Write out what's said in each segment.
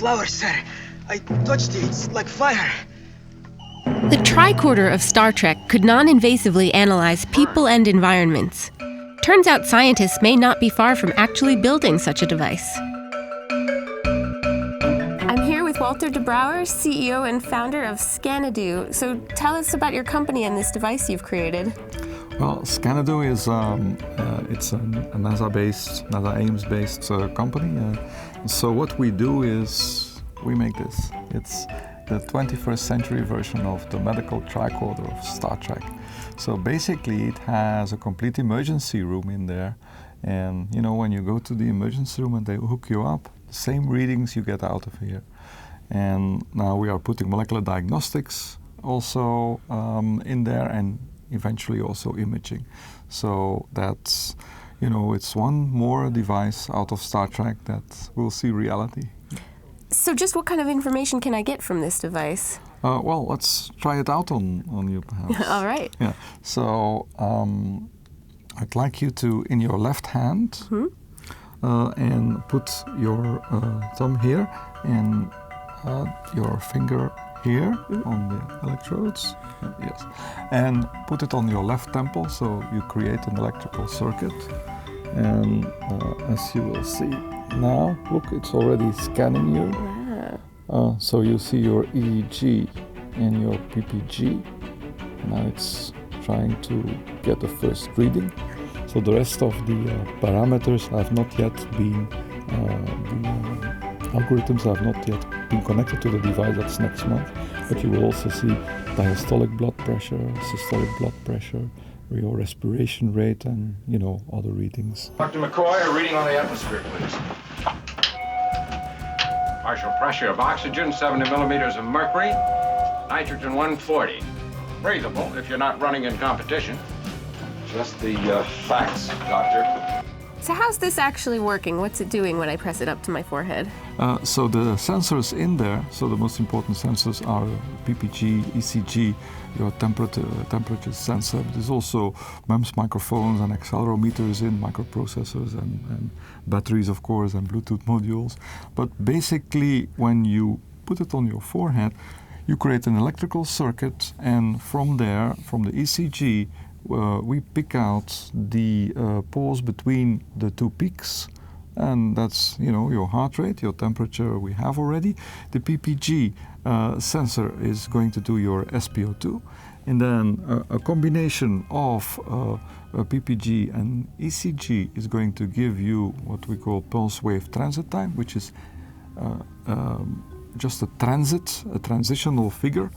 flower, sir. I touched it. It's like fire. The tricorder of Star Trek could non-invasively analyze people and environments. Turns out scientists may not be far from actually building such a device. I'm here with Walter DeBrouwer, CEO and founder of Scanadu. So tell us about your company and this device you've created. Well, Scanadu is it's a NASA Ames-based company. So what we do is we make this. It's the 21st century version of the medical tricorder of Star Trek. So basically it has a complete emergency room in there. And you know, when you go to the emergency room and they hook you up, the same readings you get out of here. And now we are putting molecular diagnostics also in there, and eventually also imaging. So that's, you know, it's one more device out of Star Trek that will see reality. So just what kind of information can I get from this device? Well, let's try it out on you perhaps. All right. Yeah. So I'd like you to, in your left hand, and put your thumb here and your finger here on the electrodes. Yes. And put it on your left temple, so you create an electrical circuit. And as you will see now, look, it's already scanning you. Wow. So you see your EEG and your PPG. Now it's trying to get the first reading. So the rest of the parameters have not yet been, the algorithms have not yet been connected to the device. That's next month. But you will also see diastolic blood pressure, systolic blood pressure, your respiration rate, and, you know, other readings. Dr. McCoy, a reading on the atmosphere, please. Partial pressure of oxygen, 70 millimeters of mercury, nitrogen 140. Breathable if you're not running in competition. Just the facts, Doctor. So how's this actually working? What's it doing when I press it up to my forehead? So the sensors in there, so the most important sensors are PPG, ECG, your temperature sensor. There's also MEMS microphones and accelerometers in, microprocessors and batteries, of course, and Bluetooth modules. But basically, when you put it on your forehead, you create an electrical circuit, and from there, from the ECG, we pick out the pause between the two peaks, and that's, you know, your heart rate, your temperature we have already. The PPG sensor is going to do your SpO2, and then a combination of PPG and ECG is going to give you what we call pulse wave transit time, which is just a transitional figure,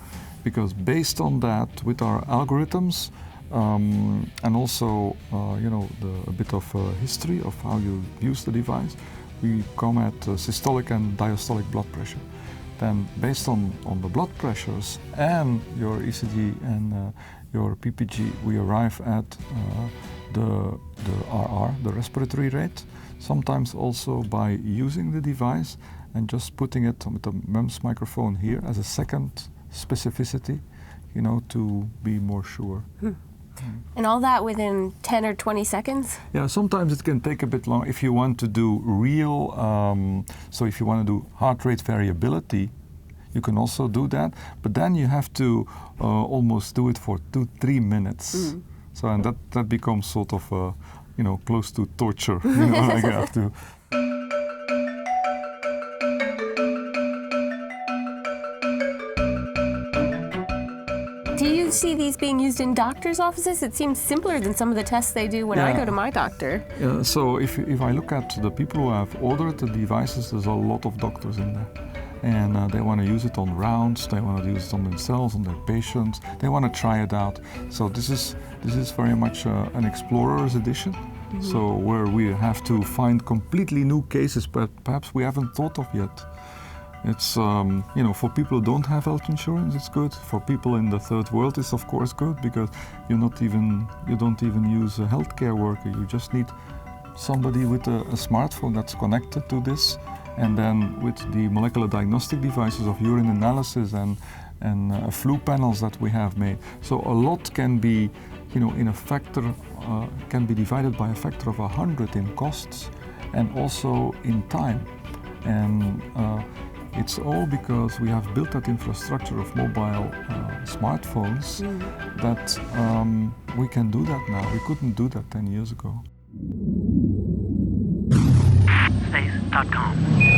because based on that, with our algorithms, and also, you know, a bit of history of how you use the device, we come at systolic and diastolic blood pressure. Then, based on the blood pressures and your ECG and your PPG, we arrive at the RR, the respiratory rate. Sometimes also by using the device and just putting it with the MEMS microphone here as a second specificity, you know, to be more sure. And all that within 10 or 20 seconds? Yeah, sometimes it can take a bit long. If you want to do real, so if you want to do heart rate variability, you can also do that. But then you have to almost do it for 2-3 minutes. So, and that becomes sort of, you know, close to torture. You know, like you have to. Do you see these being used in doctors' offices? It seems simpler than some of the tests they do when I go to my doctor. So if I look at the people who have ordered the devices, there's a lot of doctors in there. And they want to use it on rounds, they want to use it on themselves, on their patients, they want to try it out. So this is very much an explorer's edition. So where we have to find completely new cases, but perhaps we haven't thought of yet. It's, you know, for people who don't have health insurance, it's good. For people in the third world, it's of course good, because you don't even use a healthcare worker. You just need somebody with a smartphone that's connected to this, and then with the molecular diagnostic devices of urine analysis and flu panels that we have made. So a lot can be, you know, in a factor, can be divided by a factor of 100 in costs and also in time. And It's all because we have built that infrastructure of mobile smartphones that we can do that now. We couldn't do that 10 years ago. Space.com.